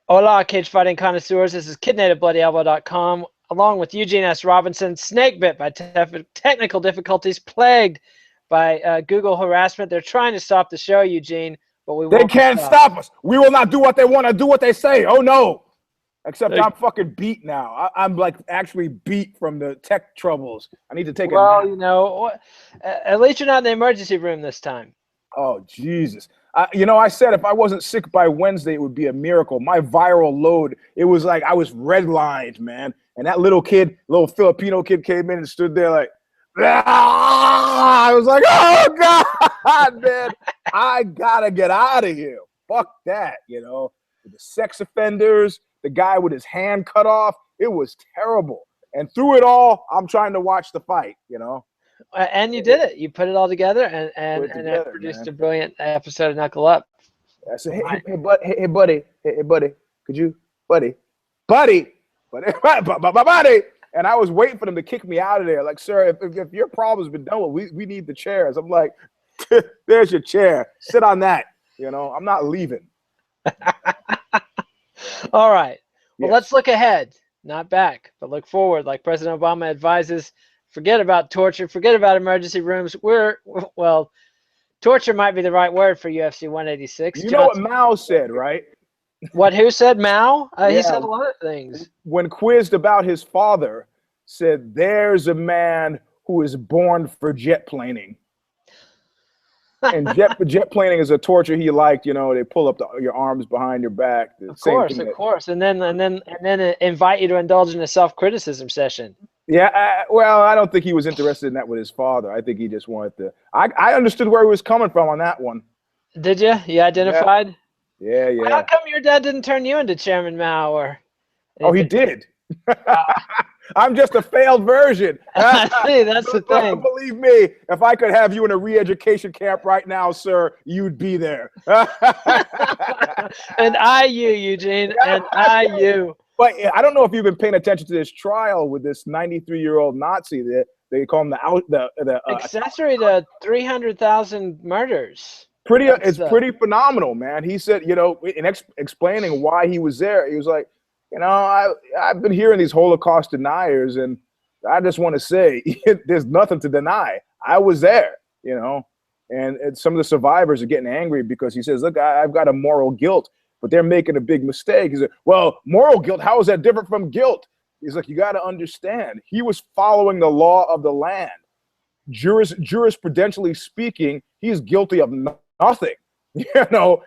Hola, cage fighting connoisseurs. This is KidNativeBloodyElbow.com, along with Eugene S. Robinson, snake bit by technical difficulties, plagued by Google harassment. They're trying to stop the show, Eugene, but we won't. They can't stop us. We will not do what they want to do what they say. Oh, no. Except I'm fucking beat now. I'm like actually beat from the tech troubles. I need to take a nap. Well, you know, at least you're not in the emergency room this time. Oh, Jesus. I said if I wasn't sick by Wednesday, it would be a miracle. My viral load, it was like I was redlined, man. And that little Filipino kid came in and stood there like, I was like, oh, God, man. I got to get out of here. Fuck that, The sex offenders, the guy with his hand cut off, it was terrible. And through it all, I'm trying to watch the fight, And you did it. You put it all together, and it produced a brilliant episode of Knuckle Up. I said, hey, buddy, could you, buddy. And I was waiting for them to kick me out of there. Like, sir, if your problem's been done with, we need the chairs. I'm like, there's your chair. Sit on that. I'm not leaving. All right. Well, let's look ahead, not back, but look forward. Like President Obama advises, forget about torture, forget about emergency rooms. Torture might be the right word for UFC 186. You know what Mao said, right? What? Who said Mao? He said a lot of things. When quizzed about his father, said, there's a man who is born for jet planing. And jet planing is a torture he liked. They pull up your arms behind your back. Of course, and then invite you to indulge in a self-criticism session. Yeah, well, I don't think he was interested in that with his father. I think he just wanted to. I understood where he was coming from on that one. Did you? You identified? Yeah. Well, how come your dad didn't turn you into Chairman Mao? Or oh, he did. I'm just a failed version. See, that's the thing. Believe me, if I could have you in a re-education camp right now, sir, you'd be there. And you, Eugene, and you. But I don't know if you've been paying attention to this trial with this 93-year-old Nazi. They call him the accessory to 300,000 murders. It's pretty phenomenal, man. He said, in explaining why he was there, he was like, I've been hearing these Holocaust deniers, and I just want to say there's nothing to deny. I was there, and some of the survivors are getting angry because he says, look, I've got a moral guilt, but they're making a big mistake. He said, well, moral guilt, how is that different from guilt? He's like, you got to understand, he was following the law of the land. Jurisprudentially speaking, he's guilty of nothing. The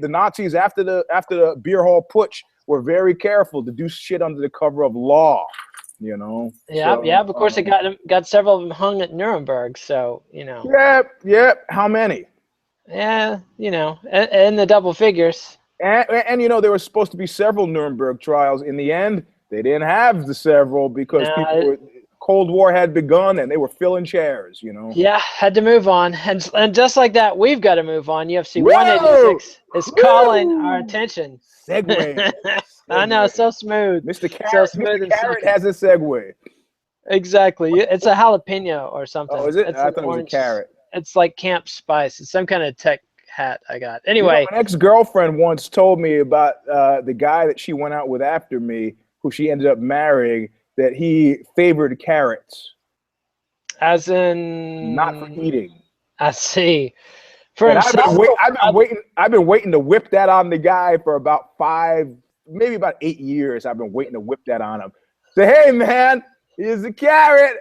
Nazis after the beer hall putsch were very careful to do shit under the cover of law. Yeah. Of course, they got several of them hung at Nuremberg. So Yeah. How many? Yeah, in the double figures. And there were supposed to be several Nuremberg trials. In the end, they didn't have the several because Cold War had begun and they were filling chairs, Yeah, had to move on. And just like that, we've got to move on. UFC 186 is calling our attention. Segue. I know, so smooth. Mr. Carrot has a segue. Exactly. It's a jalapeno or something. Oh, is it? I thought it was a carrot. It's like Camp Spice. It's some kind of tech hat I got. Anyway. My ex-girlfriend once told me about the guy that she went out with after me, who she ended up marrying, that he favored carrots. As in? Not for eating. I see. For himself, I've been waiting to whip that on the guy for about 8 years. I've been waiting to whip that on him. Say, hey man, here's a carrot.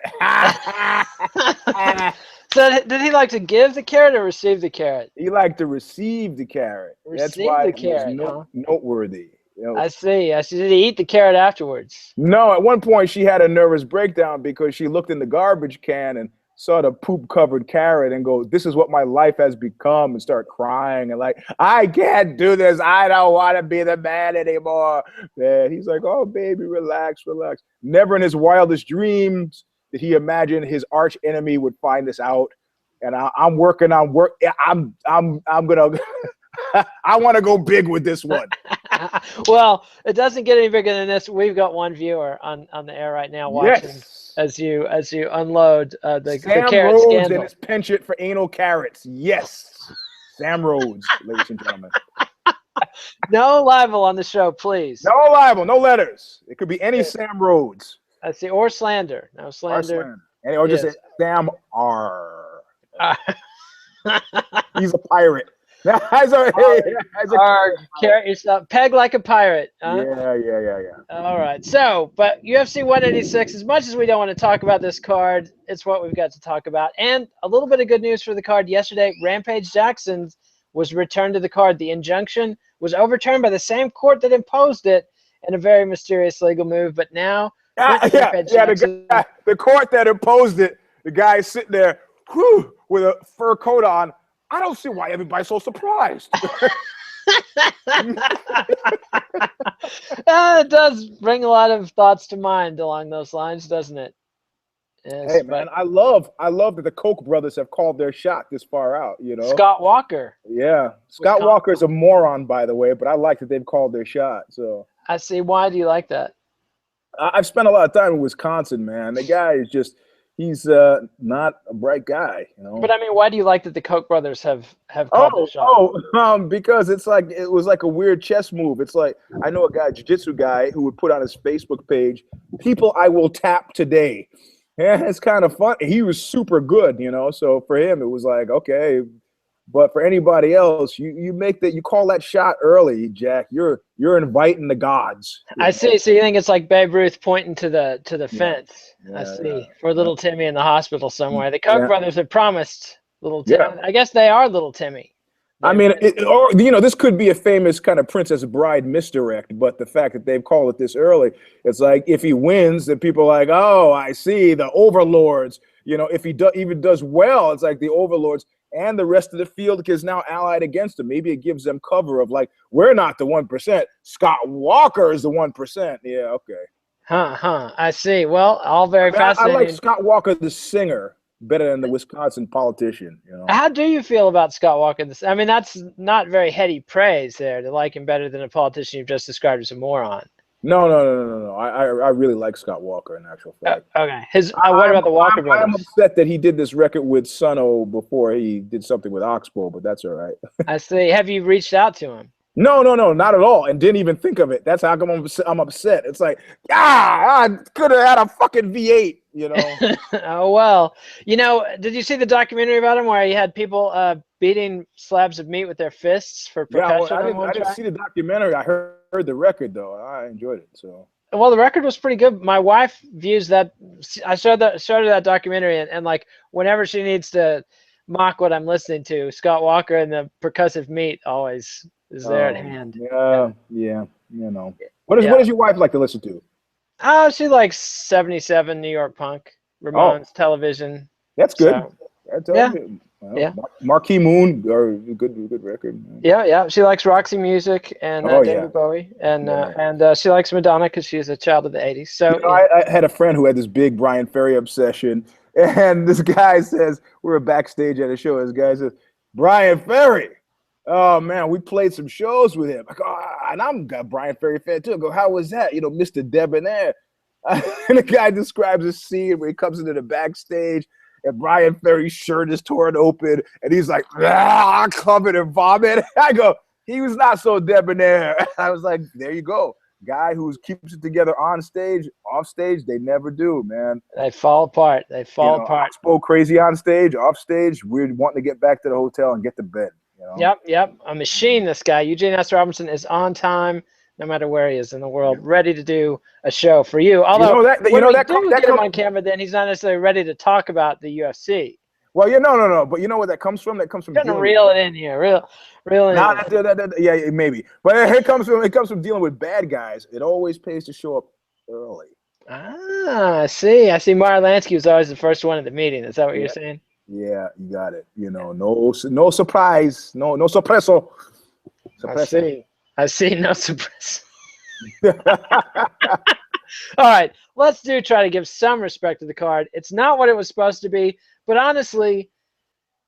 So did he like to give the carrot or receive the carrot? He liked to receive the carrot. That's why it was noteworthy. I see. Did he eat the carrot afterwards? No, at one point she had a nervous breakdown because she looked in the garbage can and saw the poop-covered carrot and go, this is what my life has become, and start crying and like, I can't do this. I don't want to be the man anymore. Man, he's like, oh, baby, relax. Never in his wildest dreams did he imagine his arch enemy would find this out. And I'm working on work. I'm gonna. I want to go big with this one. Well, it doesn't get any bigger than this. We've got one viewer on the air right now watching as you unload the carrot Rhodes scandal. And his penchant for anal carrots. Yes, Sam Rhodes, ladies and gentlemen. No libel on the show, please. No libel, no letters. It could be any Sam Rhodes. I see, or slander. No Or slander. slander. Or just Yes. Sam R. Uh, He's a pirate. As a carrot yourself, peg like a pirate. Huh? yeah. All right. So, but UFC 186. As much as we don't want to talk about this card, it's what we've got to talk about. And a little bit of good news for the card yesterday. Rampage Jackson was returned to the card. The injunction was overturned by the same court that imposed it in a very mysterious legal move. But now, the court that imposed it, the guy is sitting there, with a fur coat on. I don't see why everybody's so surprised. It does bring a lot of thoughts to mind along those lines, doesn't it? Yes, hey man, I love that the Koch brothers have called their shot this far out. You know, Scott Walker. Yeah, Scott Walker's a moron, by the way, but I like that they've called their shot. So I see. Why do you like that? I've spent a lot of time in Wisconsin, man. The guy is just—he's not a bright guy, you know. But I mean, why do you like that the Koch brothers have called the shot? Because it was like a weird chess move. It's like, I know a guy, jiu-jitsu guy, who would put on his Facebook page, "People I will tap today." Yeah, it's kind of fun. He was super good, you know. So for him, it was like, okay. But for anybody else, you call that shot early, Jack. You're inviting the gods. I see. So you think it's like Babe Ruth pointing to the fence? Yeah, I see. For little Timmy in the hospital somewhere. The Koch brothers have promised little Timmy. Yeah. I guess they are little Timmy. I mean, this could be a famous kind of Princess Bride misdirect, but the fact that they've called it this early, it's like if he wins, then people are like, oh, I see, the overlords. You know, if he even does well, it's like the overlords and the rest of the field is now allied against him. Maybe it gives them cover of like, we're not the 1%. Scott Walker is the 1%. Yeah, okay. I see. Well, all very fascinating. I like Scott Walker, the singer, better than the Wisconsin politician. You know. How do you feel about Scott Walker? I mean, that's not very heady praise there to like him better than a politician you've just described as a moron. No. I really like Scott Walker in actual fact. Okay. What about the Walker brothers? I'm upset that he did this record with Suno before he did something with Oxbow, but that's all right. I see. Have you reached out to him? No, not at all, and didn't even think of it. That's how come I'm upset. It's like, I could have had a fucking V8, you know. Oh, well. You know, did you see the documentary about him where he had people beating slabs of meat with their fists for percussion? I didn't see the documentary. I heard the record, though. I enjoyed it. So. Well, the record was pretty good. My wife views that. I showed her that documentary, and like whenever she needs to mock what I'm listening to, Scott Walker and the percussive meat always is there at hand. Yeah. You know. What does your wife like to listen to? Oh, she likes 77 New York punk, Ramones, Television. That's good. So, Marquee Moon, or good record. Yeah. She likes Roxy Music and David Bowie, and she likes Madonna because she's a child of the '80s. So I had a friend who had this big Brian Ferry obsession, and this guy says, we were backstage at a show. This guy says, Brian Ferry. Oh man, we played some shows with him. I go, and I'm a Brian Ferry fan too. I go, how was that? You know, Mr. Debonair. And the guy describes a scene where he comes into the backstage and Brian Ferry's shirt is torn open and he's like, covered in vomit. I go, he was not so debonair. I was like, there you go. Guy who keeps it together on stage, off stage, they never do, man. They fall apart. They fall apart. Spoke crazy on stage, off stage. We're wanting to get back to the hotel and get to bed. You know? Yep. A machine, this guy. Eugene S. Robinson is on time, no matter where he is in the world, ready to do a show for you. Although, get him on camera, then he's not necessarily ready to talk about the UFC. Well, no. But you know where that comes from? That comes from reel it in here, reel it in. Yeah, maybe. But it comes from dealing with bad guys. It always pays to show up early. I see. Meyer Lansky was always the first one at the meeting. Is that what you're saying? Yeah, you got it. You know, no surprise, no sorpreso. I see, no surprise. All right, let's try to give some respect to the card. It's not what it was supposed to be, but honestly,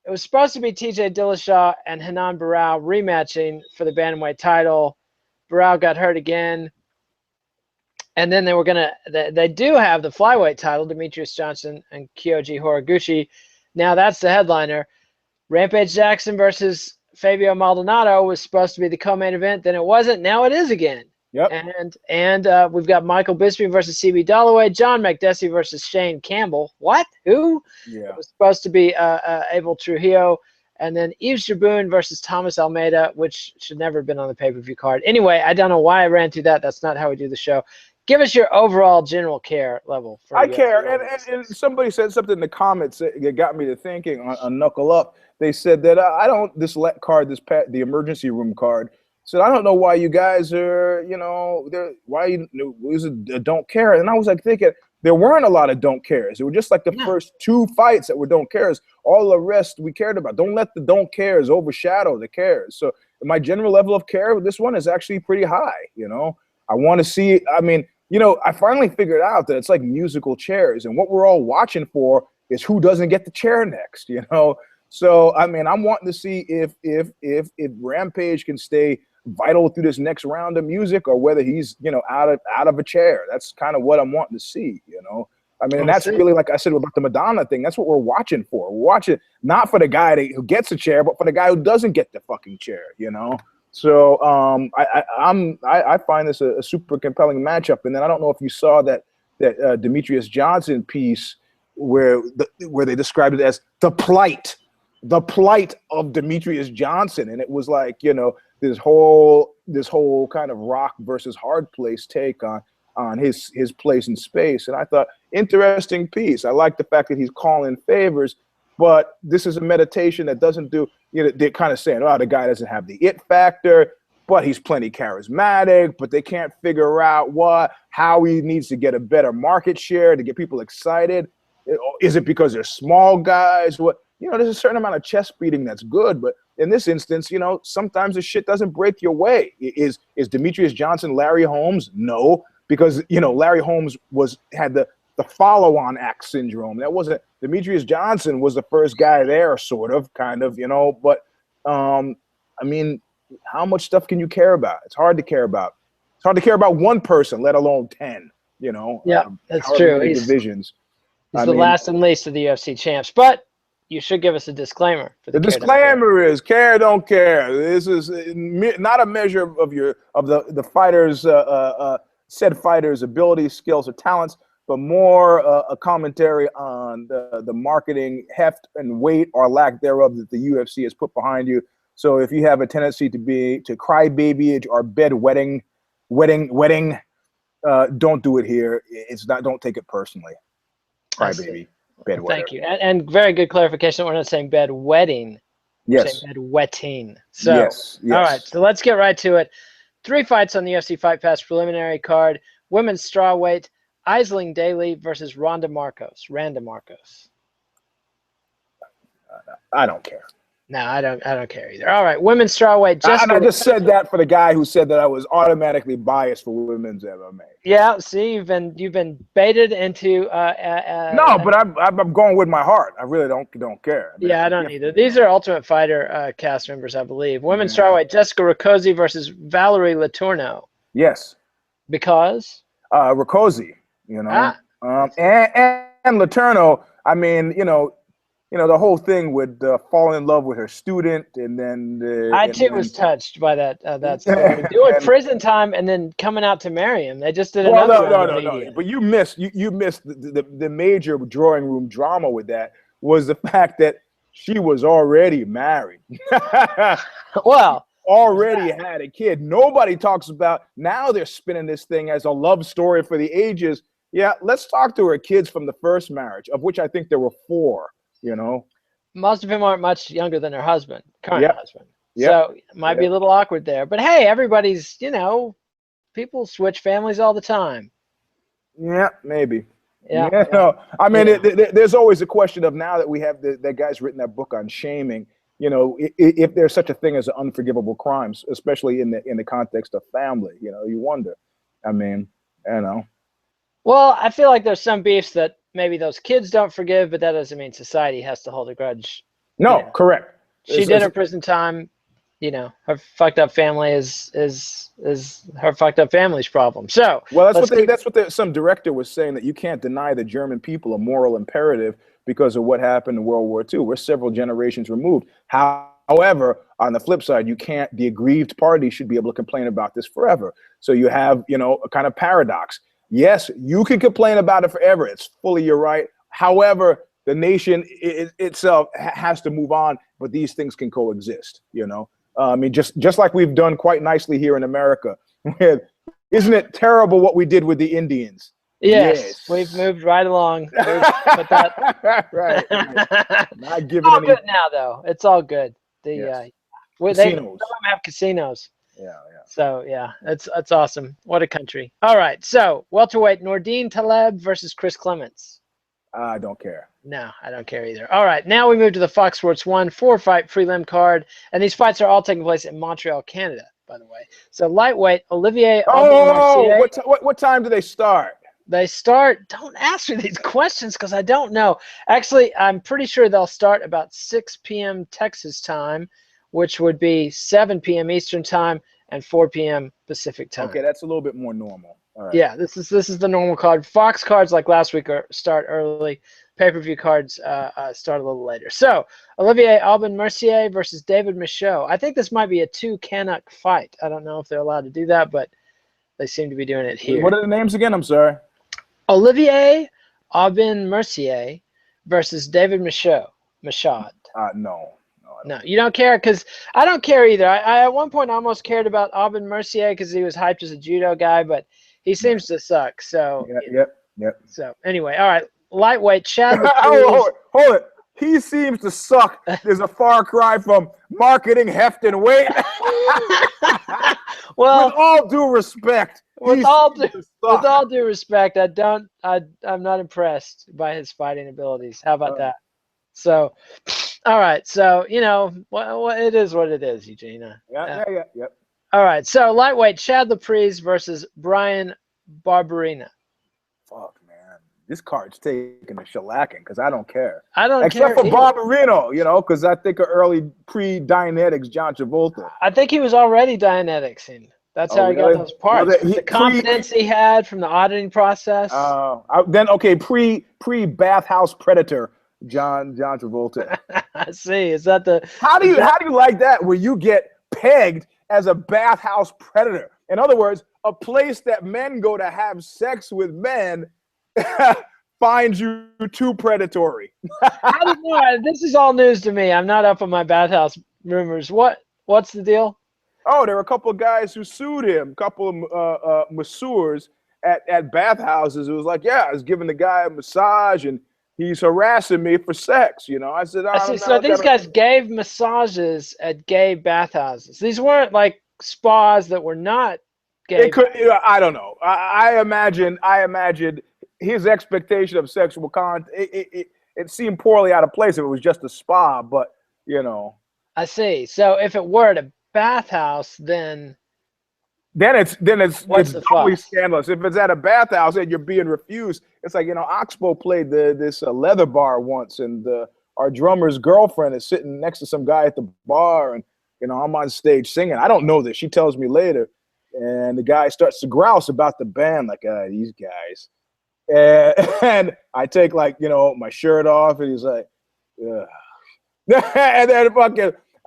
it was supposed to be TJ Dillashaw and Hanan Barao rematching for the bantamweight title. Barao got hurt again. And then they do have the flyweight title, Demetrius Johnson and Kyoji Horiguchi. Now that's the headliner. Rampage Jackson versus Fabio Maldonado was supposed to be the co-main event, then it wasn't. Now it is again. Yep. And we've got Michael Bisping versus CB Dollaway, John McDessie versus Shane Campbell. What? Who? Yeah. It was supposed to be Abel Trujillo, and then Yves Jaboon versus Thomas Almeida, which should never have been on the pay-per-view card. Anyway, I don't know why I ran through that. That's not how we do the show. Give us your overall general care level. I care, and somebody said something in the comments that got me to thinking on Knuckle Up. They said that I don't the emergency room card. Said I don't know why you guys are, why you don't care. And I was like thinking there weren't a lot of don't cares. It were just like the first 2 fights that were don't cares. All the rest we cared about. Don't let the don't cares overshadow the cares. So my general level of care with this one is actually pretty high. I want to see. I mean. I finally figured out that it's like musical chairs, and what we're all watching for is who doesn't get the chair next. So I mean, I'm wanting to see if Rampage can stay vital through this next round of music, or whether he's out of a chair. That's kind of what I'm wanting to see. I mean, and that's really, like I said about the Madonna thing. That's what we're watching for. We're watching not for the guy who gets a chair, but for the guy who doesn't get the fucking chair. So I find this a super compelling matchup. And then I don't know if you saw that Demetrius Johnson piece where they described it as the plight of Demetrius Johnson, and it was like this whole kind of rock versus hard place take on his place in space. And I thought, interesting piece. I like the fact that he's calling favors. But this is a meditation that doesn't do, they're kind of saying, oh, the guy doesn't have the it factor, but he's plenty charismatic, but they can't figure out how he needs to get a better market share to get people excited. Is it because they're small guys? There's a certain amount of chest beating that's good, but in this instance, sometimes the shit doesn't break your way. Is Demetrius Johnson Larry Holmes? No, because, Larry Holmes had the follow-on act syndrome. That wasn't Demetrius Johnson was the first guy there, sort of, kind of, but I mean, how much stuff can you care about? It's hard to care about. It's hard to care about one person, let alone 10, Yeah, that's true. Divisions. He's the last and least of the UFC champs, but you should give us a disclaimer. The disclaimer is care, don't care. This is not a measure of the fighter's said fighter's abilities, skills, or talents, but more a commentary on the marketing heft and weight or lack thereof that the UFC has put behind you. So if you have a tendency to cry babyage or bed wetting, don't do it here. It's not. Don't take it personally. Cry baby, bed wetting. Thank you, and very good clarification. We're not saying bed wetting. Yes. We're saying bed wetting. So yes. All right. So let's get right to it. 3 fights on the UFC Fight Pass preliminary card. Women's strawweight. Aisling Daly versus Randa Marcos. I don't care. No, I don't care either. All right, women's strawweight. I just said that for the guy who said that I was automatically biased for women's MMA. Yeah, see, you've been baited into. No, but I'm going with my heart. I really don't care. I don't either. These are Ultimate Fighter cast members, I believe. Women's strawweight: Jessica Rakoczy versus Valerie Letourneau. Yes. Because. Rakoczy. And Letourneau, I mean, the whole thing with falling in love with her student, and then I too was touched by that story. Doing prison time and then coming out to marry him. They just did another. No. But you missed the major drawing room drama with that was the fact that she was already married. Well. Already had a kid. Nobody talks about, now they're spinning this thing as a love story for the ages. Yeah, let's talk to her kids from the first marriage, of which I think there were 4, Most of them aren't much younger than her husband, current husband. Yep. So it might be a little awkward there. But hey, everybody's, people switch families all the time. Yeah, maybe. Yeah. I mean, there's always a question of, now that we have that guy's written that book on shaming, if there's such a thing as unforgivable crimes, especially in the context of family, you wonder. I mean, Well, I feel like there's some beefs that maybe those kids don't forgive, but that doesn't mean society has to hold a grudge. No, correct. She did her prison time. Her fucked up family is her fucked up family's problem. So that's what some director was saying, that you can't deny the German people a moral imperative because of what happened in World War II. We're several generations removed. How However, on the flip side, the aggrieved party should be able to complain about this forever. So you have, a kind of paradox. Yes, you can complain about it forever. It's fully your right. However, the nation itself has to move on, but these things can coexist, I mean, just like we've done quite nicely here in America. Isn't it terrible what we did with the Indians? Yes. We've moved right along. But that... right. Not giving it's all any... good now, though. It's all good. Yes. They have casinos. Yeah. So yeah, that's awesome. What a country. All right, so welterweight Nordine Taleb versus Chris Clements. I don't care. No, I don't care either. All right, now we move to the Fox Sports 1 4-fight prelim card, and these fights are all taking place in Montreal, Canada, by the way. So lightweight Olivier. What time do they start? They start. Don't ask me these questions because I don't know. Actually, I'm pretty sure they'll start about 6 p.m. Texas time, which would be 7 p.m. Eastern time and 4 p.m. Pacific time. Okay, that's a little bit more normal. All right. Yeah, this is the normal card. Fox cards like last week start early. Pay-per-view cards start a little later. So Olivier Aubin-Mercier versus David Michaud. I think this might be a 2 Canuck fight. I don't know if they're allowed to do that, but they seem to be doing it here. What are the names again? I'm sorry. Olivier Aubin-Mercier versus David Michaud. No, you don't care? Because I don't care either. I at one point almost cared about Aubin-Mercier because he was hyped as a judo guy, but he seems to suck. So Yep. So anyway, all right. Lightweight Chad. Hold it. He seems to suck. There's a far cry from marketing heft and weight. Well, with all due respect. With all due respect, I'm not impressed by his fighting abilities. How about that? So, all right. So, it is what it is, Eugenia. Yeah. All right. So, lightweight Chad Laprise versus Brian Barberena. Fuck, man. This card's taking a shellacking because I don't care. I don't care. Except for Barberena, because I think of early pre-Dianetics John Travolta. I think he was already Dianeticsing. That's how he got those parts. The confidence he had from the auditing process. Pre-bathhouse predator, John Travolta. I see. Is that the? How do you like that? Where you get pegged as a bathhouse predator? In other words, a place that men go to have sex with men finds you too predatory. I don't know. This is all news to me. I'm not up on my bathhouse rumors. What's the deal? Oh, there were a couple of guys who sued him, a couple of masseurs at bathhouses. It was like, I was giving the guy a massage and he's harassing me for sex. I said, so these guys gave massages at gay bathhouses. These weren't like spas that were not gay. I don't know. I imagine his expectation of sexual contact. It seemed poorly out of place if it was just a spa, but I see. So if it were at a bathhouse, then it's totally scandalous. If it's at a bathhouse and you're being refused, it's like Oxbow played this leather bar once, and our drummer's girlfriend is sitting next to some guy at the bar, and I'm on stage singing. I don't know this. She tells me later, and the guy starts to grouse about the band, like these guys, and I take my shirt off, and he's like, ugh. And then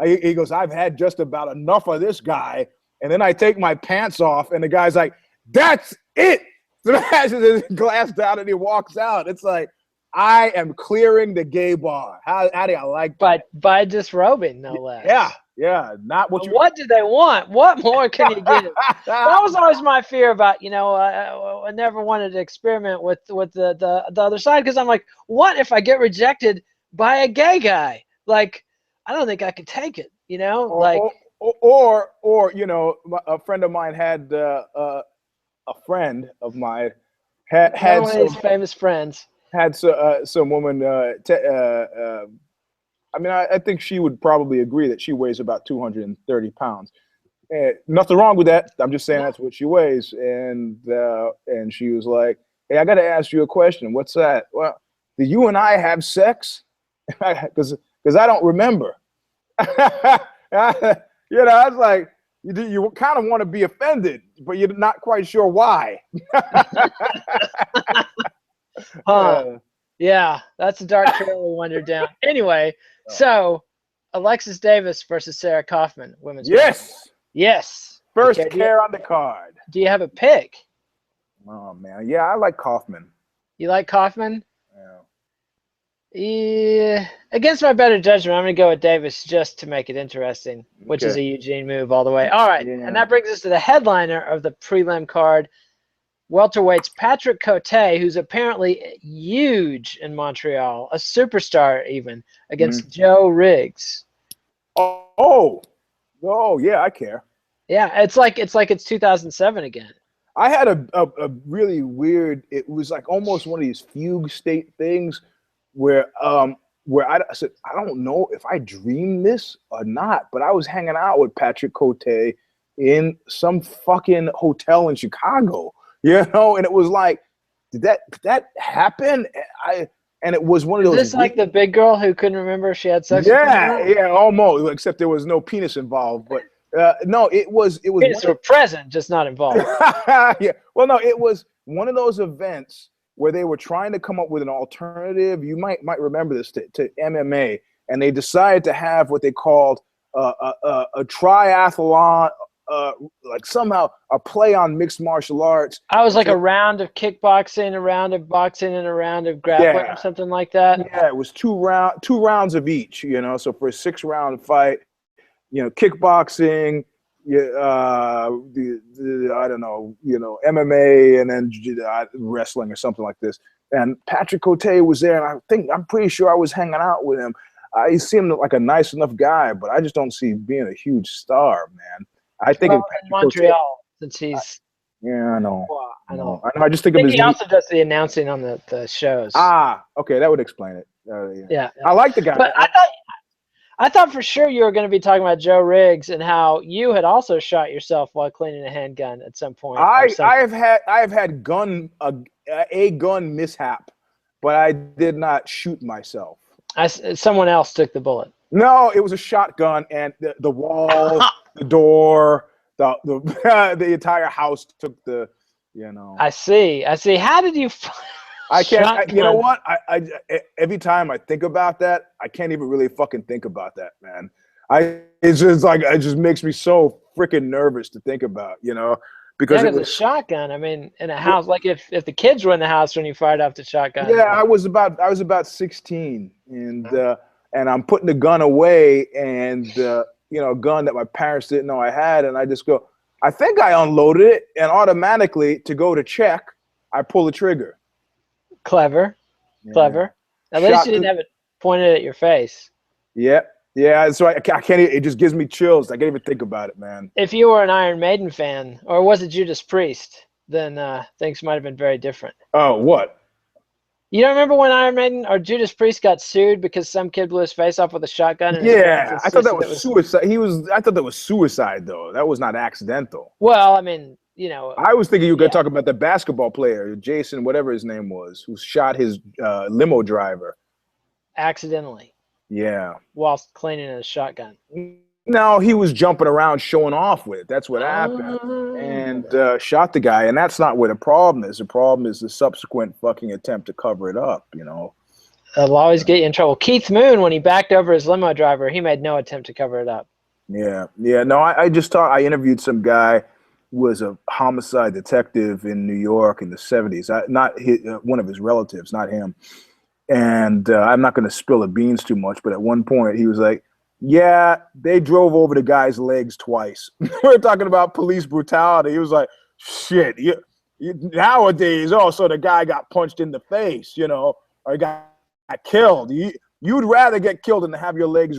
he goes, I've had just about enough of this guy. And then I take my pants off, and the guy's like, that's it. Smashes his glass down, and he walks out. It's like, I am clearing the gay bar. How do you like that? By disrobing, no less. Yeah. Not what you. What do they want? What more can you give? That was always my fear about, I never wanted to experiment with the other side, because I'm like, what if I get rejected by a gay guy? Like, I don't think I could take it, Or a friend of mine had a friend of mine had one of his famous friends had some woman. I think she would probably agree that she weighs about 230 pounds. Nothing wrong with that. I'm just saying that's what she weighs. And she was like, "Hey, I got to ask you a question. What's that? Well, do you and I have sex? Because I don't remember." I was like, you kind of want to be offended, but you're not quite sure why. Yeah, that's a dark trail we wandered down. Anyway, so Alexis Davis versus Sarah Kaufman, women's. Yes. Yes. First Okay, care on the card. Do you have a pick? Oh man, yeah, I like Kaufman. You like Kaufman? Yeah. Yeah. Against my better judgment, I'm going to go with Davis just to make it interesting, which is a Okay. Eugene move all the way. All right, Yeah. and that brings us to the headliner of the prelim card, welterweights Patrick Cote, who's apparently huge in Montreal, a superstar even, against Joe Riggs. Oh, yeah, I care. Yeah, it's like it's 2007 again. I had a really weird. It was like almost one of these fugue state things where I said I don't know if I dreamed this or not, but I was hanging out with Patrick Cote in some fucking hotel in Chicago, and it was like, did that happen? And it was one of those. Is this like the big girl who couldn't remember if she had sex? Yeah, almost. Except there was no penis involved, but no, it was. Penis were present, just not involved. Yeah. Well, no, it was one of those events where they were trying to come up with an alternative. You might remember this to MMA, and they decided to have what they called a triathlon. Like somehow a play on mixed martial arts. I was like a round of kickboxing, a round of boxing, and a round of grappling, or something like that. Yeah, it was two rounds of each. So for a 6-round fight, kickboxing, I don't know, MMA, and then wrestling or something like this. And Patrick Cote was there, and I'm pretty sure I was hanging out with him. He seemed like a nice enough guy, but I just don't see him being a huge star, man. I think in Montreal, since he's. Yeah, I know. Well, I know. I just think of his. He also does the announcing on the shows. Okay, that would explain it. Yeah. I like the guy. But I thought for sure you were going to be talking about Joe Riggs and how you had also shot yourself while cleaning a handgun at some point. I've had a gun mishap, but I did not shoot myself. Someone else took the bullet. No, it was a shotgun, and the wall, the door, the entire house took the. I see. How did you? I can't. You know what? I every time I think about that, I can't even really fucking think about that, man. It's just like it just makes me so freaking nervous to think about, because it was a shotgun. I mean, in a house, like if the kids were in the house when you fired off the shotgun. Yeah, I was about 16, and I'm putting the gun away, and a gun that my parents didn't know I had, and I just go, I think I unloaded it, and automatically to go to check, I pull the trigger. Clever. At least you didn't have it pointed at your face. Yeah. So I can't. It just gives me chills. I can't even think about it, man. If you were an Iron Maiden fan, or was it Judas Priest, then things might have been very different. Oh, what? You don't remember when Iron Maiden or Judas Priest got sued because some kid blew his face off with a shotgun? And I thought that was suicide. I thought that was suicide, though. That was not accidental. Well, I mean, I was thinking you were going to talk about the basketball player, Jason, whatever his name was, who shot his limo driver. Accidentally. Yeah. Whilst cleaning a shotgun. No, he was jumping around showing off with it. That's what happened. And shot the guy. And that's not where the problem is. The problem is the subsequent fucking attempt to cover it up, It'll always get you in trouble. Keith Moon, when he backed over his limo driver, he made no attempt to cover it up. Yeah. No, I just thought I interviewed some guy who was a homicide detective in New York in the 70s. One of his relatives, not him. And I'm not going to spill the beans too much, but at one point he was like, yeah, they drove over the guy's legs twice. We're talking about police brutality. He was like, shit, nowadays, so the guy got punched in the face, or he got killed. You'd rather get killed than to have your legs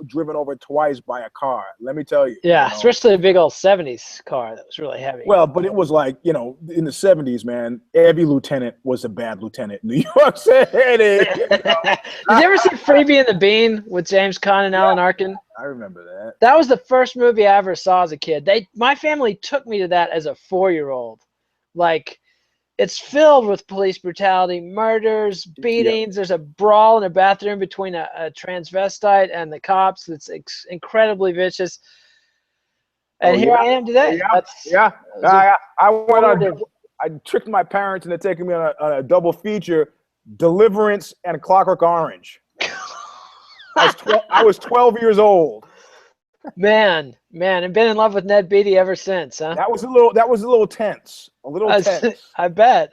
driven over twice by a car. Let me tell you. Yeah, especially a big old 70s car that was really heavy. Well, but it was like, in the 70s, man, every lieutenant was a bad lieutenant in New York City. Did you ever see Freebie and the Bean with James Caan and Alan Arkin? I remember that. That was the first movie I ever saw as a kid. My family took me to that as a 4-year-old. Like, it's filled with police brutality, murders, beatings. Yep. There's a brawl in a bathroom between a transvestite and the cops that's incredibly vicious. And here I am today. I tricked my parents into taking me on a double feature, Deliverance and Clockwork Orange. I was 12 years old. Man, and been in love with Ned Beatty ever since, huh? That was a little tense. A little tense. I bet.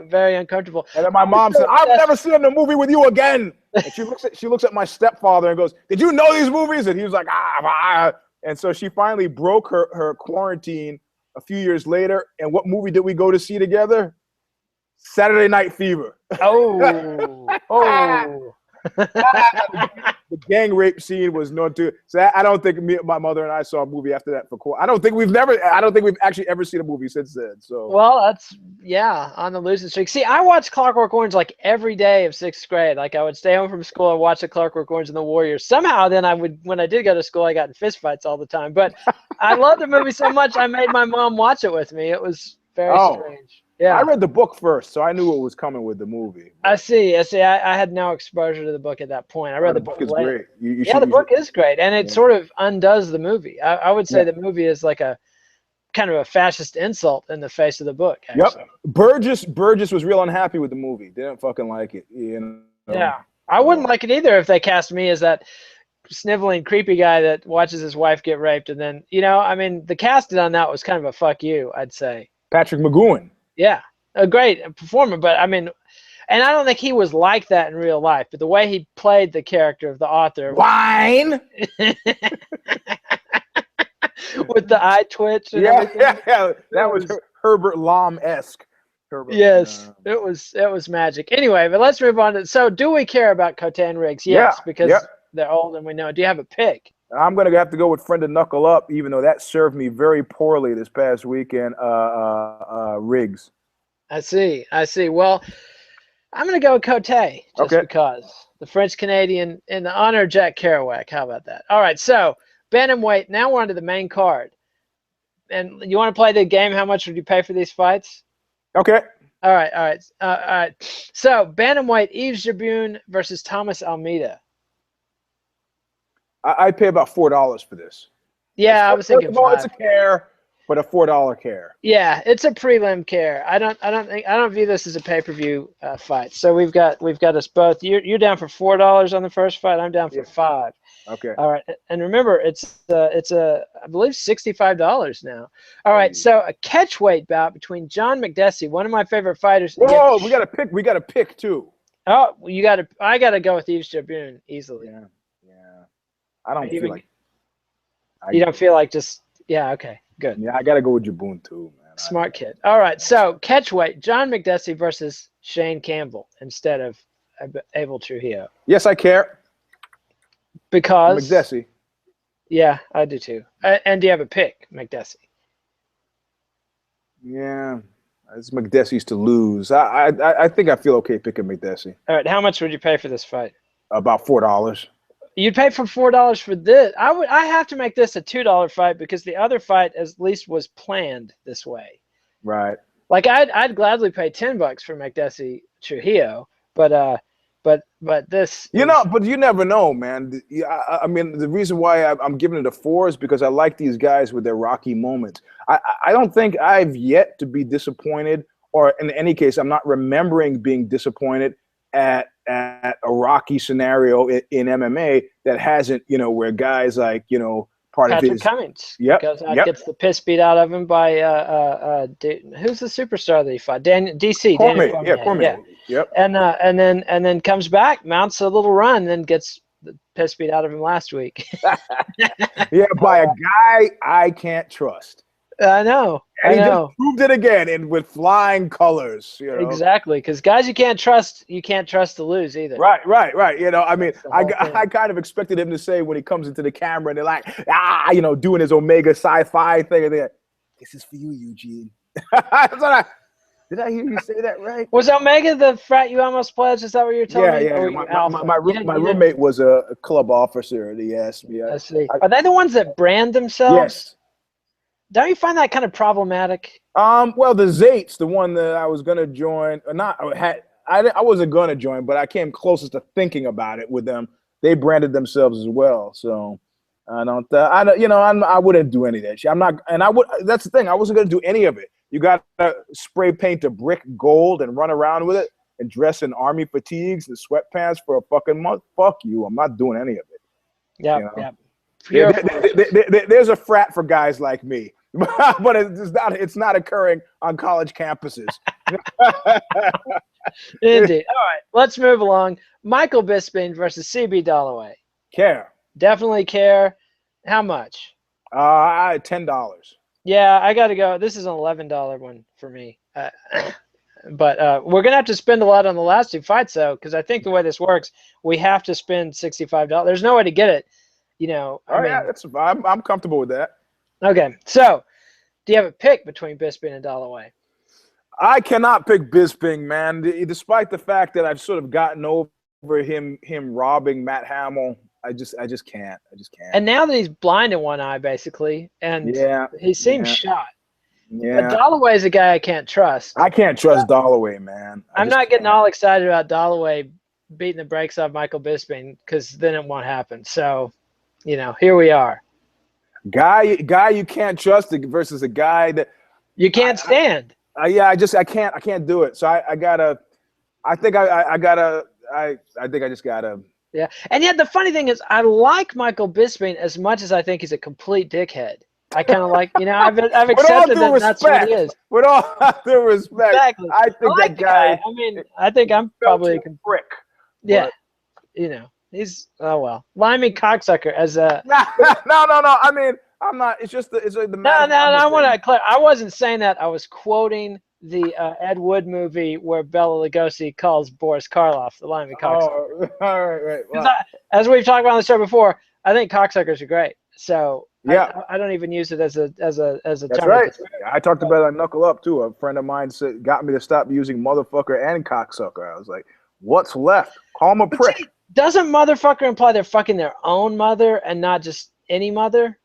Very uncomfortable. And then my mom said, "I'm never seeing the movie with you again." And she looks at my stepfather and goes, "Did you know these movies?" And he was like, "Ah." And so she finally broke her quarantine a few years later. And what movie did we go to see together? Saturday Night Fever. Oh. The gang rape scene was known to. So I don't think my mother and I saw a movie after that I don't think we've actually ever seen a movie since then. So well, that's on the losing streak. See, I watched Clockwork Orange like every day of 6th grade. Like I would stay home from school and watch the Clockwork Orange and the Warriors. Somehow then when I did go to school, I got in fistfights all the time. But I loved the movie so much I made my mom watch it with me. It was very strange. Yeah, I read the book first, so I knew what was coming with the movie. I see. I had no exposure to the book at that point. I read the book. It's great. The book is great, and it sort of undoes the movie. I would say the movie is like a kind of a fascist insult in the face of the book. Actually. Yep. Burgess was real unhappy with the movie. Didn't fucking like it. You know? Yeah, I wouldn't like it either if they cast me as that sniveling, creepy guy that watches his wife get raped, and then the casting on that was kind of a fuck you, I'd say. Patrick McGowan. Yeah, a great performer, but and I don't think he was like that in real life, but the way he played the character of the author. Wine! With the eye twitch and everything. Yeah. That was Herbert Lom-esque. Yes, it was magic. Anyway, but let's move on to, so do we care about Cote and Riggs? Yes, because they're old and we know. Do you have a pick? I'm going to have to go with Friend to Knuckle Up, even though that served me very poorly this past weekend. Riggs. I see. Well, I'm going to go with Cote just because. The French-Canadian in the honor of Jack Kerouac. How about that? All right, so bantamweight. Now we're on to the main card. And you want to play the game? How much would you pay for these fights? Okay. All right. So bantamweight, Yves Jabun versus Thomas Almeida. I'd pay about $4 for this. Yeah, I was thinking $5. It's a care, but a $4 care. Yeah, it's a prelim care. I don't view this as a pay-per-view fight. So we've got us both. You're down for $4 on the first fight. I'm down for $5. Okay. All right, and remember it's I believe $65 now. All right, so a catchweight bout between John McDessie, one of my favorite fighters. Whoa, we got to pick. We got to pick too. Oh, I got to go with Yves Jabun easily. Yeah. I don't feel like. You don't feel like just okay, good. Yeah, I got to go with Jabun too, man. Smart kid. All right, so catchweight, John McDessie versus Shane Campbell instead of Abel Trujillo. Yes, I care. Because McDessie. Yeah, I do too. And do you have a pick, McDessie? Yeah, it's McDessie's to lose. I think I feel okay picking McDessie. All right, how much would you pay for this fight? About $4. You'd pay for $4 for this. I have to make this a $2 fight because the other fight at least was planned this way. Right. Like I'd gladly pay $10 for McDessie Trujillo, but this. But you never know, man. I mean, the reason why I'm giving it a 4 is because I like these guys with their rocky moments. I don't think I've yet to be disappointed, or in any case, I'm not remembering being disappointed at a rocky scenario in MMA that hasn't, where guys like, part Patrick of his Cummings goes out, yep. gets the piss beat out of him by who's the superstar that he fought? DC. Cormier. Yeah. Yep. And then comes back, mounts a little run, then gets the piss beat out of him last week. Yeah, by a guy I can't trust. I know. And he just proved it again, and with flying colors. Exactly, because guys you can't trust to lose either. Right. I mean, I kind of expected him to say when he comes into the camera and they're like, doing his Omega sci-fi thing, and they're like, "This is for you, Eugene." Did I hear you say that right? Was Omega the frat you almost pledged? Is that what you're telling me? Yeah. My roommate was a club officer, and he asked me. I see. Are they the ones that brand themselves? Yes. Don't you find that kind of problematic? Well, the Zates, the one that I was gonna join, I wasn't gonna join, but I came closest to thinking about it with them. They branded themselves as well, so I wouldn't do any of that shit. That's the thing. I wasn't gonna do any of it. You got to spray paint a brick gold and run around with it. and dress in army fatigues and sweatpants for a fucking month, fuck you. I'm not doing any of it. Yep, You know? yep. There's a frat for guys like me, but it's not occurring on college campuses. Indeed. All right, let's move along. Michael Bisping versus CB Dollaway. Care. Definitely care. How much? $10. Yeah, I got to go. This is an $11 one for me. But we're going to have to spend a lot on the last two fights, though, because I think the way this works, we have to spend $65. There's no way to get it. You know, I'm comfortable with that. Okay, so do you have a pick between Bisping and Dollaway? I cannot pick Bisping, man. Despite the fact that I've sort of gotten over him robbing Matt Hamill, I just can't. And now that he's blind in one eye, basically, and he seems shot. Yeah. But Dollaway is a guy I can't trust. I can't trust Dollaway, man. I'm not getting all excited about Dollaway beating the brakes off Michael Bisping because then it won't happen. So, you know, here we are. Guy you can't trust versus a guy that you can't stand. I can't do it. So I think I just gotta. Yeah, and yet the funny thing is, I like Michael Bisping as much as I think he's a complete dickhead. I kind of like, you know, I've accepted that that's what he is. With all due respect, exactly. I think that guy. I mean, I think I'm probably a prick. Yeah, you know, he's limey cocksucker as a. No. I mean, I'm not. It's just it's like the. No. I want to clarify. I wasn't saying that. I was quoting the Ed Wood movie where Bela Lugosi calls Boris Karloff the limey cocksucker. Oh, right. Wow. As we've talked about on the show before, I think cocksuckers are great. So yeah, I don't even use it as a That's term. Right. I talked about it on Knuckle Up too. A friend of mine got me to stop using motherfucker and cocksucker. I was like, what's left? Call him a prick. See, doesn't motherfucker imply they're fucking their own mother and not just any mother?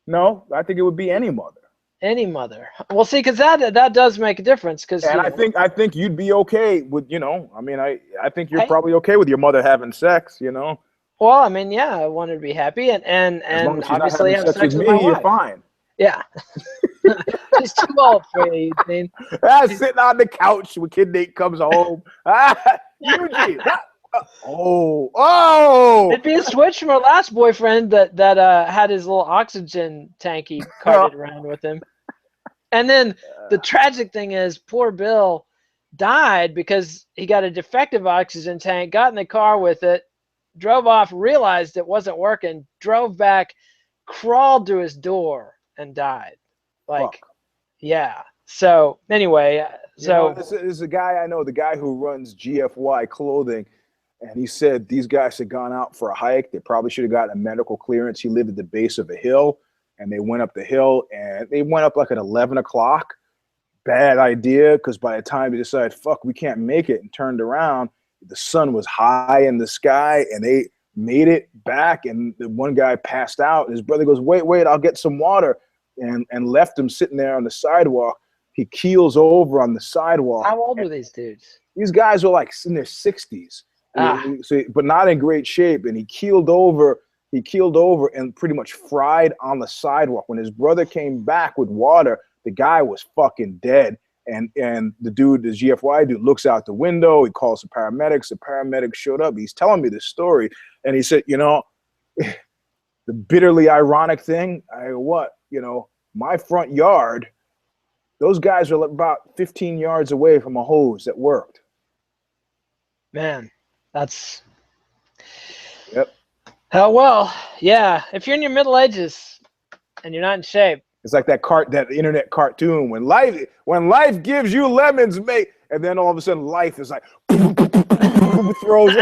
No, I think it would be any mother. Any mother. Well, see, because that does make a difference. And I think you'd be okay with, you know. I mean, I think you're probably okay with your mother having sex, you know. Well, I mean, yeah, I want her to be happy and as long as she's obviously not having sex with me, you're fine. Yeah. She's too old for you, Eugene. Sitting on the couch when Kid Nate comes home. Eugene. Oh! It'd be a switch from her last boyfriend that had his little oxygen tank he carted around with him. And then the tragic thing is, poor Bill died because he got a defective oxygen tank, got in the car with it, drove off, realized it wasn't working, drove back, crawled to his door, and died. Like, yeah. So anyway, this is a guy I know, the guy who runs GFY Clothing. And he said these guys had gone out for a hike. They probably should have gotten a medical clearance. He lived at the base of a hill, and they went up the hill, and they went up like at 11 o'clock. Bad idea, because by the time they decided, fuck, we can't make it, and turned around, the sun was high in the sky, and they made it back, and the one guy passed out. His brother goes, wait, I'll get some water, and left him sitting there on the sidewalk. He keels over on the sidewalk. How old were these dudes? These guys were like in their 60s. But not in great shape, and he keeled over and pretty much fried on the sidewalk. When his brother came back with water, the guy was fucking dead. And the GFY dude, looks out the window. He calls the paramedics. The paramedics showed up. He's telling me this story, and he said, you know, the bitterly ironic thing, my front yard, those guys are about 15 yards away from a hose that worked. Man. That's Oh well, yeah. If you're in your middle ages and you're not in shape, it's like that internet cartoon when life gives you lemons, mate, and then all of a sudden life is like throws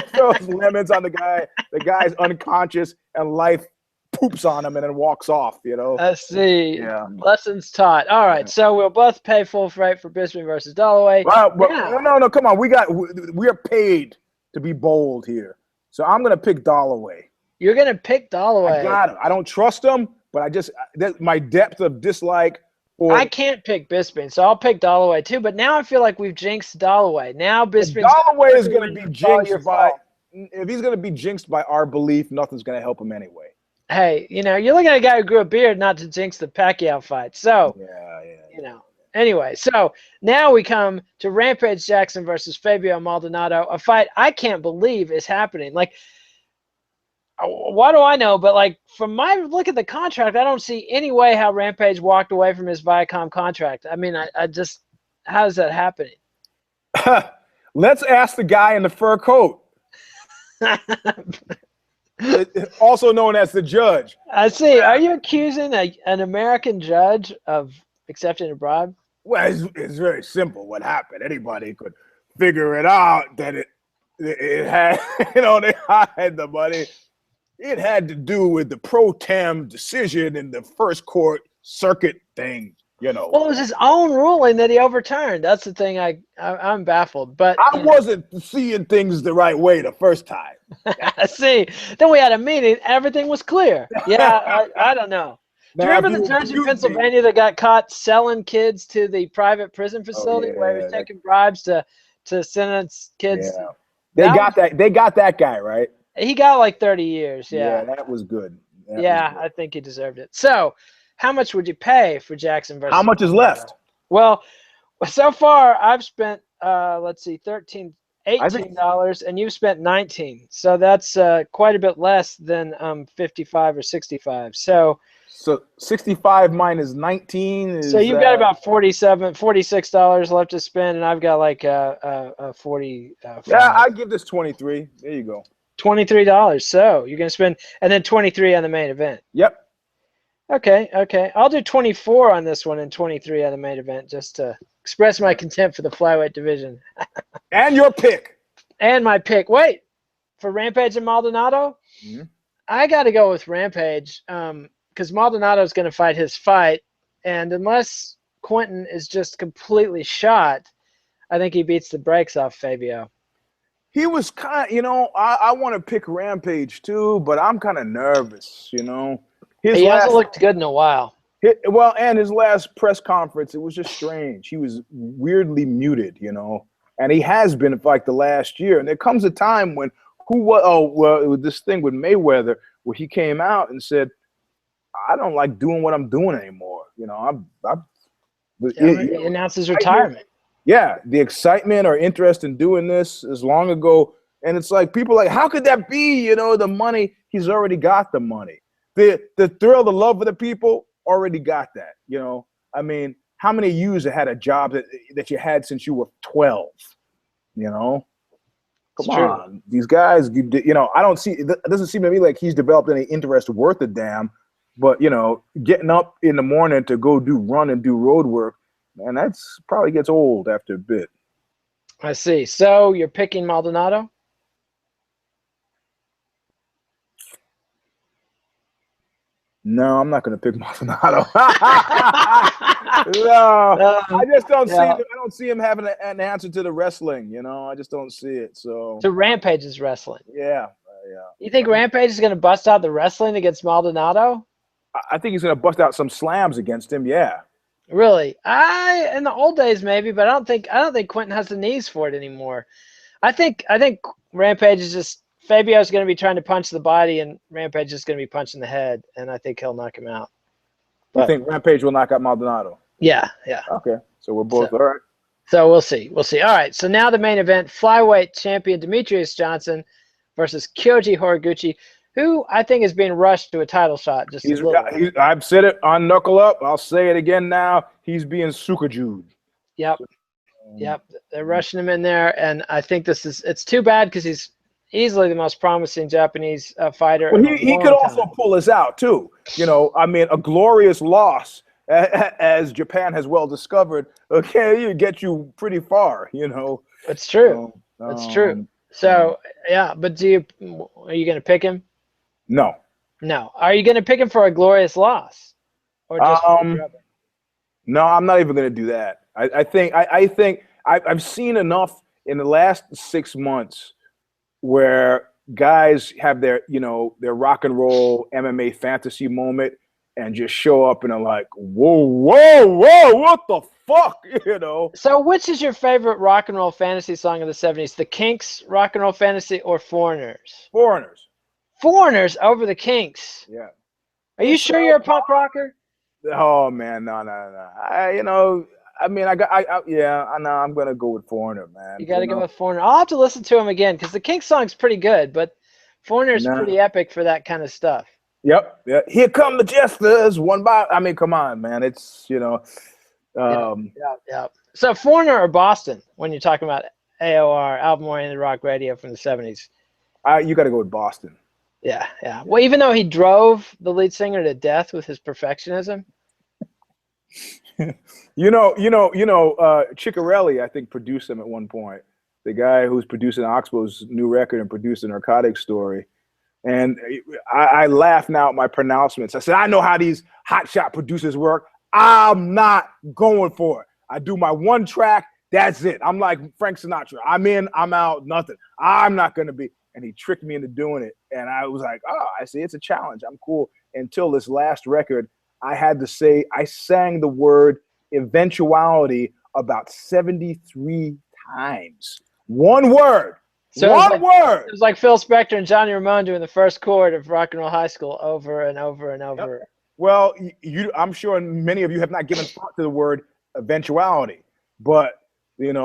lemons on the guy. The guy's unconscious, and life poops on him and then walks off. You know. I see. Yeah. Lessons taught. All right, so we'll both pay full freight for Bisping versus Dollaway. No, come on. We are paid to be bold here. So I'm going to pick Dollaway. You're going to pick Dollaway. I got him. I don't trust him, but my depth of dislike. I can't pick Bisping, so I'll pick Dollaway too. But now I feel like we've jinxed Dollaway. Now Bisping. Dollaway is going to be jinxed by. If he's going to be jinxed by our belief, nothing's going to help him anyway. Hey, you're looking at a guy who grew a beard, not to jinx the Pacquiao fight. So, Anyway, so now we come to Rampage Jackson versus Fabio Maldonado, a fight I can't believe is happening. Like, what do I know? But like, from my look at the contract, I don't see any way how Rampage walked away from his Viacom contract. I mean, I just, how is that happening? Let's ask the guy in the fur coat, also known as the judge. I see. Are you accusing an American judge of accepting a bribe? Well, it's very simple. What happened? Anybody could figure it out that it had, they had the money. It had to do with the pro tem decision in the first court circuit thing. Well, it was his own ruling that he overturned. That's the thing. I'm baffled. But I wasn't seeing things the right way the first time. I see. Then we had a meeting. Everything was clear. Yeah, I don't know. Do you remember the judge in Pennsylvania that got caught selling kids to the private prison facility where he was taking bribes to sentence kids? Yeah. They got that guy, right? He got like 30 years. Yeah, that was good. I think he deserved it. So, how much would you pay for Jackson versus? How much is left? Well, so far I've spent let's see, $18, and you've spent $19. So that's quite a bit less than 55 or 65. So 65 minus 19 is. So you've got about $46 left to spend, and I've got like 40. Yeah, I give this 23. There you go. $23. So you're gonna spend, and then 23 on the main event. Yep. Okay. I'll do 24 on this one and 23 on the main event, just to express my contempt for the flyweight division. And your pick. And my pick. Wait, for Rampage and Maldonado, I got to go with Rampage, because Maldonado is going to fight his fight, and unless Quentin is just completely shot, I think he beats the brakes off Fabio. He was kind of, I want to pick Rampage too, but I'm kind of nervous, He hasn't looked good in a while. And his last press conference, it was just strange. He was weirdly muted, and he has been for like the last year. And there comes a time when it was this thing with Mayweather where he came out and said, I don't like doing what I'm doing anymore. He announced his retirement. Yeah, the excitement or interest in doing this is long ago. And it's like, people are like, how could that be? The money, he's already got the money. The thrill, the love of the people, already got that. I mean, how many of you have had a job that you had since you were 12? Come on. These guys, I don't see, it doesn't seem to me like he's developed any interest worth a damn. But, getting up in the morning to go run and do road work, man, that's probably gets old after a bit. I see. So you're picking Maldonado? No, I'm not going to pick Maldonado. No, I just don't see. I don't see him having an answer to the wrestling. I just don't see it. So to Rampage's wrestling. Yeah. You think Rampage is going to bust out the wrestling against Maldonado? I think he's going to bust out some slams against him. Yeah. Really? In the old days maybe, but I don't think Quentin has the knees for it anymore. I think Rampage is just, Fabio's going to be trying to punch the body, and Rampage is going to be punching the head, and I think he'll knock him out. You think Rampage will knock out Maldonado? Yeah. Okay, so we're both all right. So we'll see. All right, so now the main event, flyweight champion Demetrius Johnson versus Kyoji Horiguchi, who I think is being rushed to a title shot. I've said it on Knuckle Up. I'll say it again now. He's being sukajued. Yep. They're rushing him in there, and I think it's too bad because he's easily the most promising Japanese fighter. Well, he could also pull us out too. I mean, a glorious loss, as Japan has well discovered, you get you pretty far. It's true. It's true. So but are you going to pick him? No. Are you going to pick him for a glorious loss, or just No, I'm not even going to do that. I think I've seen enough in the last 6 months where guys have their rock and roll MMA fantasy moment and just show up and are like, whoa, what the fuck, So which is your favorite rock and roll fantasy song of the 70s? The Kinks rock and roll fantasy or Foreigners? Foreigners over the Kinks. Yeah. Are you sure you're a punk rocker? Oh man, no. I mean, yeah, I know I'm gonna go with Foreigner, man. You got to go with Foreigner. I'll have to listen to him again because the King song's pretty good, but Foreigner's pretty epic for that kind of stuff. Yep. Yeah. Here come the jesters, one by. I mean, come on, man. It's Yeah. So Foreigner or Boston when you're talking about AOR, album oriented rock radio from the 70s? You got to go with Boston. Yeah. Well, even though he drove the lead singer to death with his perfectionism. Ciccarelli, I think, produced him at one point. The guy who's producing Oxbow's new record and produced the Narcotic Story. And I laugh now at my pronouncements. I said, I know how these hotshot producers work. I'm not going for it. I do my one track. That's it. I'm like Frank Sinatra. I'm in, I'm out, nothing. I'm not going to be. And he tricked me into doing it. And I was like, oh, I see. It's a challenge. I'm cool. Until this last record, I had to say, I sang the word eventuality about 73 times. One word. So one word. It was like Phil Spector and Johnny Ramone doing the first chord of Rock and Roll High School over and over and over. Yep. Well, I'm sure many of you have not given thought to the word eventuality, but in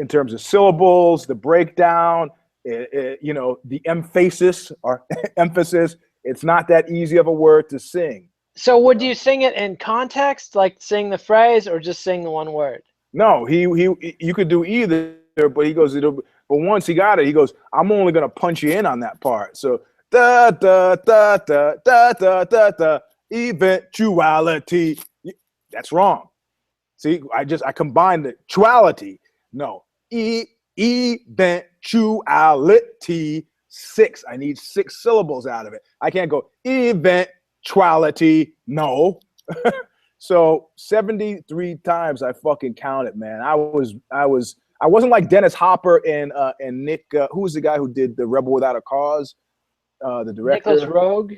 terms of syllables, the breakdown, the emphasis or emphasis, it's not that easy of a word to sing. So would you sing it in context, like sing the phrase, or just sing the one word? No, you could do either, but he goes, but once he got it, he goes, I'm only gonna punch you in on that part. So da da da da da da da da eventuality. That's wrong. See, I combined the duality. No, eventuality. 6. I need 6 syllables out of it. I can't go eventuality. No. So 73 times I fucking counted, man. I wasn't like Dennis Hopper and Nick. Who was the guy who did the Rebel Without a Cause? The director. Nicholas Rogue.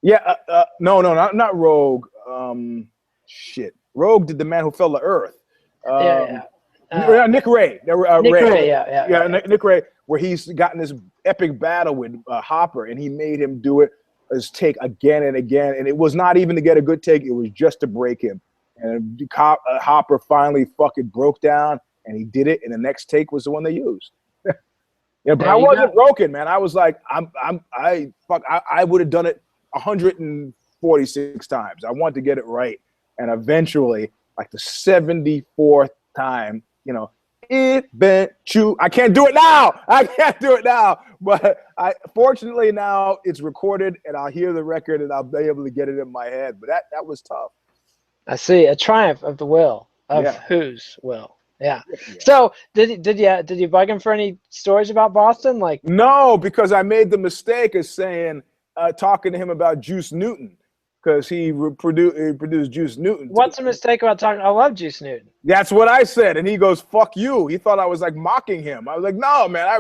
Yeah. No, not Rogue. Shit. Rogue did The Man Who Fell to Earth. Nick Ray. Nick Ray, where he's gotten this epic battle with Hopper, and he made him do it his take again and again, and it was not even to get a good take; it was just to break him. And Hopper finally fucking broke down, and he did it. And the next take was the one they used. Yeah, but I wasn't broken, man. I was like, I would have done it 146 times. I wanted to get it right, and eventually, like the 74th time, I can't do it now. But fortunately now it's recorded, and I'll hear the record, and I'll be able to get it in my head. But that was tough. I see, a triumph of the will of whose will. Yeah. So did you bug him for any stories about Boston? Like, no, because I made the mistake of saying talking to him about Juice Newton, because he produced Juice Newton. What's the mistake about talking? I love Juice Newton. That's what I said, and he goes, "Fuck you." He thought I was like mocking him. I was like, "No, man, I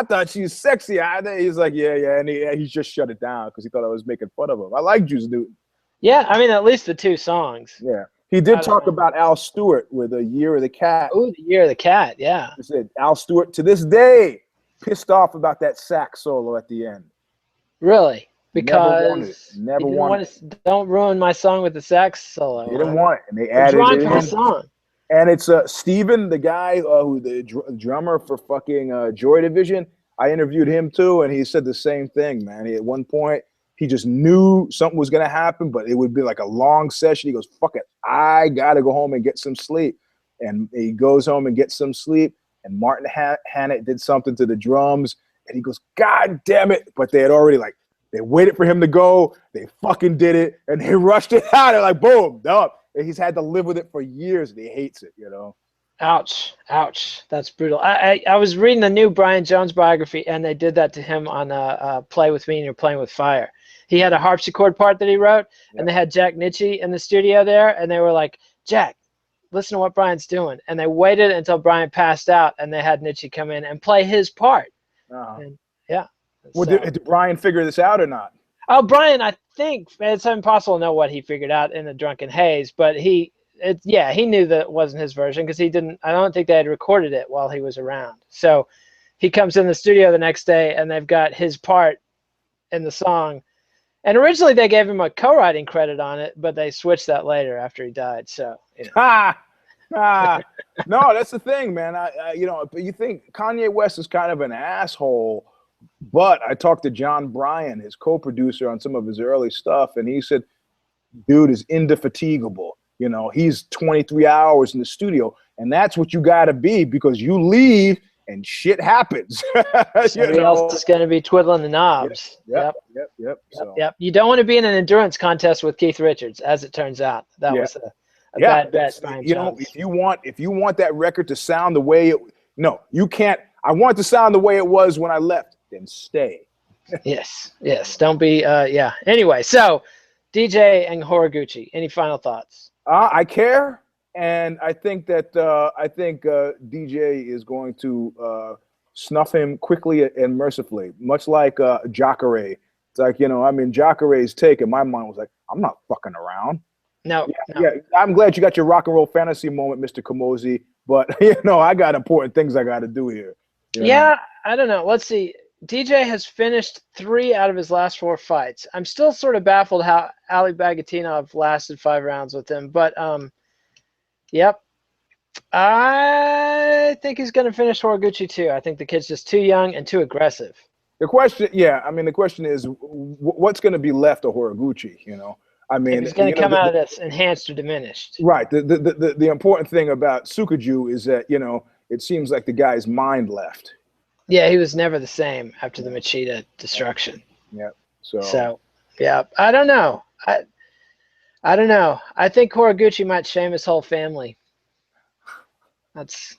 thought she's sexy." He's like, "Yeah," and he just shut it down because he thought I was making fun of him. I like Juice Newton. Yeah, I mean, at least the 2 songs. Yeah, he did talk about Al Stewart with "A Year of the Cat." Oh, the Year of the Cat, yeah. He said Al Stewart to this day pissed off about that sax solo at the end. Really? Because never wanted it. Don't ruin my song with the sax solo. They didn't want it, and they added it in. The song. And it's Steven, the guy who the drummer for fucking Joy Division. I interviewed him too, and he said the same thing, man. At one point, he just knew something was gonna happen, but it would be like a long session. He goes, "Fuck it, I gotta go home and get some sleep." And he goes home and gets some sleep. And Martin Hannett did something to the drums, and he goes, "God damn it!" But they had already they waited for him to go. They fucking did it, and they rushed it out. They're like, boom, done. And he's had to live with it for years, and he hates it, Ouch. That's brutal. I was reading the new Brian Jones biography, and they did that to him on Play With Me and You're Playing With Fire. He had a harpsichord part that he wrote, and they had Jack Nitzsche in the studio there, and they were like, "Jack, listen to what Brian's doing." And they waited until Brian passed out, and they had Nitzsche come in and play his part. And, yeah. Well, did Brian figure this out or not? Oh, Brian, I think it's impossible to know what he figured out in the drunken haze, but he knew that it wasn't his version because I don't think they had recorded it while he was around. So he comes in the studio the next day, and they've got his part in the song, And originally they gave him a co-writing credit on it, but they switched that later after he died. So, you know. No, that's the thing, man. You know, you think Kanye West is kind of an asshole, but I talked to John Bryan, his co-producer, on some of his early stuff, and he said, dude is indefatigable. You know, he's 23 hours in the studio, and that's what you got to be, because you leave and shit happens. Somebody else is going to be twiddling the knobs. Yep. So. Yep. You don't want to be in an endurance contest with Keith Richards, as it turns out. That was a bad bet. You know, if you want that record to sound the way you can't. I want it to sound the way it was when I left. Then stay. Yes. Don't be. Anyway, so DJ and Horiguchi, any final thoughts? I care. And I think that DJ is going to snuff him quickly and mercifully, much like Jacare. It's like, you know, I mean, Jacare's take in my mind was like, I'm not fucking around. No. I'm glad you got your rock and roll fantasy moment, Mr. Kamosi, but you know, I got important things I got to do here. Yeah, I don't know. Let's see. DJ has finished 3 out of his last 4 fights. I'm still sort of baffled how Ali Bagatinov lasted 5 rounds with him, but yep. I think he's going to finish Horiguchi too. I think the kid's just too young and too aggressive. The question is, what's going to be left of Horiguchi? You know, I mean, if he's going to come out of this enhanced or diminished. Right. The important thing about Sukuju is that, you know, it seems like the guy's mind left. Yeah, he was never the same after the Machida destruction. Yeah. So yeah, I don't know. I don't know. I think Horiguchi might shame his whole family. That's.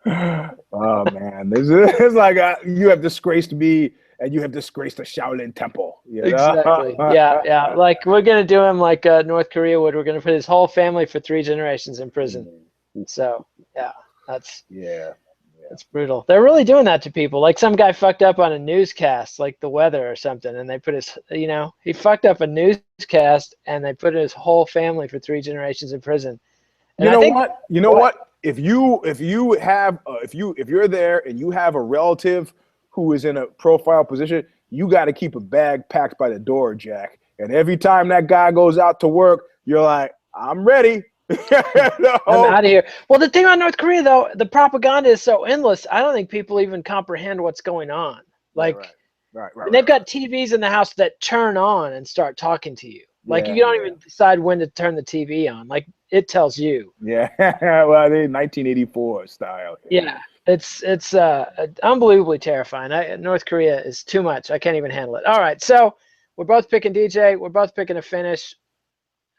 Oh man, it's like you have disgraced me, and you have disgraced the Shaolin Temple. You know? Exactly. Yeah. Like we're gonna do him like North Korea would. We're gonna put his whole family for 3 generations in prison. So yeah, that's. Yeah. It's brutal. They're really doing that to people. Like some guy fucked up on a newscast, like the weather or something, and they put his, you know, he fucked up a newscast, and they put his whole family for 3 generations in prison. And You know what? If you're there and you have a relative who is in a profile position, you got to keep a bag packed by the door, Jack. And every time that guy goes out to work, you're like, I'm ready. No. I'm out of here. Well, the thing on North Korea, though, the propaganda is so endless. I don't think people even comprehend what's going on. Like, right. And they've got TVs in the house that turn on and start talking to you. Like you don't even decide when to turn the TV on. Like it tells you. Yeah, well, they 1984 style. Yeah, it's unbelievably terrifying. North Korea is too much. I can't even handle it. All right, so we're both picking DJ. We're both picking a finish.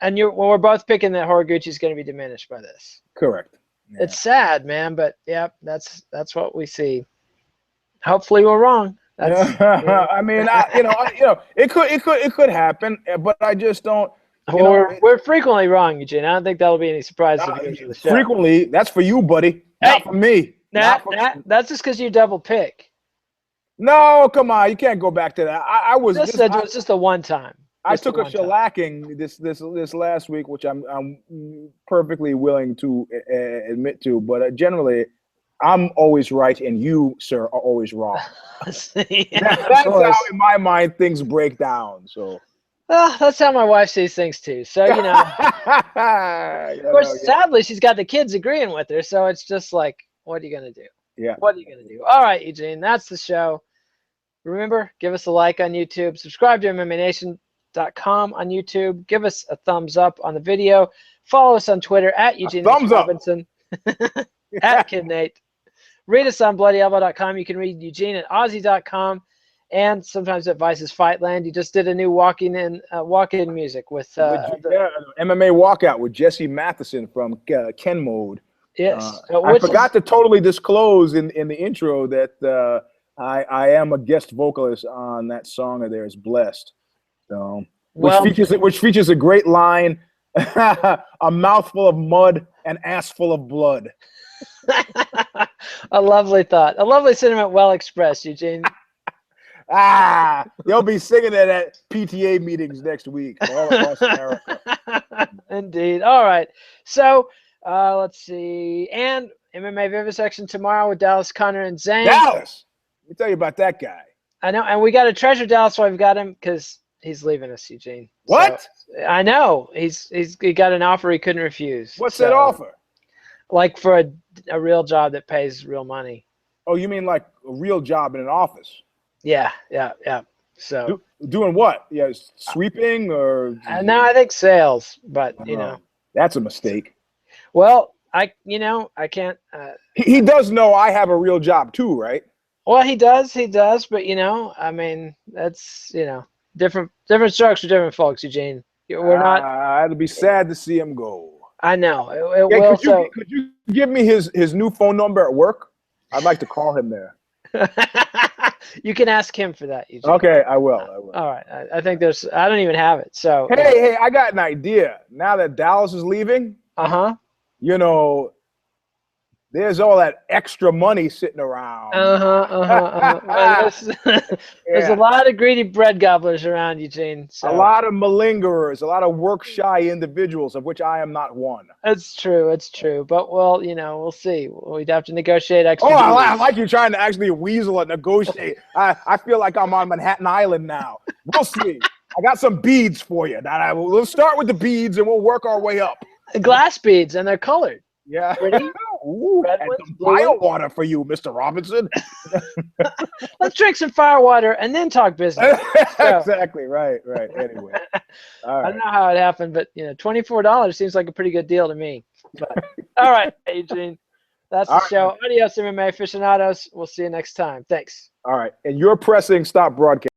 And we're both picking that Horiguchi is going to be diminished by this. Correct. Yeah. It's sad, man, but yeah, that's what we see. Hopefully, we're wrong. That's, I mean, it could happen, but I just don't. We're frequently wrong, Eugene. I don't think that'll be any surprise to the show. Frequently, that's for you, buddy. Not for me. That's just because you double pick. No, come on, you can't go back to that. I was it's just a one time. I took a shellacking this last week, which I'm perfectly willing to admit to. But generally, I'm always right, and you, sir, are always wrong. That's how, in my mind, things break down. So. That's how my wife sees things too. So you know. Of course, sadly, she's got the kids agreeing with her. So it's just like, what are you gonna do? Yeah. What are you gonna do? All right, Eugene, that's the show. Remember, give us a like on YouTube. Subscribe to MMANation.com on YouTube. Give us a thumbs up on the video. Follow us on Twitter at Eugene Robinson, at Kid Nate. Read us on BloodyElbow.com. You can read Eugene at Aussie.com, and sometimes at Vice's Fightland. You just did a new walk-in music with MMA walkout with Jesse Matheson from Ken Mode. Yes, I forgot to totally disclose in the intro that I am a guest vocalist on that song of theirs, "Blessed." So, which features a great line: "A mouthful of mud, an ass full of blood." A lovely thought, a lovely sentiment, well expressed, Eugene. They'll be singing it at PTA meetings next week all across America. Indeed. All right. So let's see. And MMA Vivisection tomorrow with Dallas, Connor, and Zane. Dallas. Let me tell you about that guy. I know, and we got a treasure Dallas. So I've got him because he's leaving us, Eugene. What? So, I know he got an offer he couldn't refuse. What's that offer? Like for a real job that pays real money. Oh, you mean like a real job in an office? Yeah. So doing what? Yeah, sweeping or? No, I think sales, but that's a mistake. Well, I can't. He does know I have a real job too, right? Well, he does, but I mean, that's different strokes for different folks, Eugene. We're not. It'll be sad to see him go. I know it will. Could you give me his new phone number at work? I'd like to call him there. You can ask him for that, Eugene. Okay, I will. All right. I think I don't even have it. So hey, I got an idea. Now that Dallas is leaving, there's all that extra money sitting around. There's a lot of greedy bread gobblers around, Eugene. So. A lot of malingerers, a lot of work-shy individuals, of which I am not one. It's true. But we'll see. We'd have to negotiate extra. I like you trying to actually weasel and negotiate. I feel like I'm on Manhattan Island now. We'll see. I got some beads for you. We'll start with the beads and we'll work our way up. Glass beads, and they're colored. Yeah. Pretty. Ooh, and some bio water for you, Mr. Robinson. Let's drink some fire water and then talk business. Exactly. Right. Anyway. All right. I don't know how it happened, but $24 seems like a pretty good deal to me. But, all right, Eugene. That's the show. Adios, MMA aficionados. We'll see you next time. Thanks. All right. And you're pressing stop broadcast.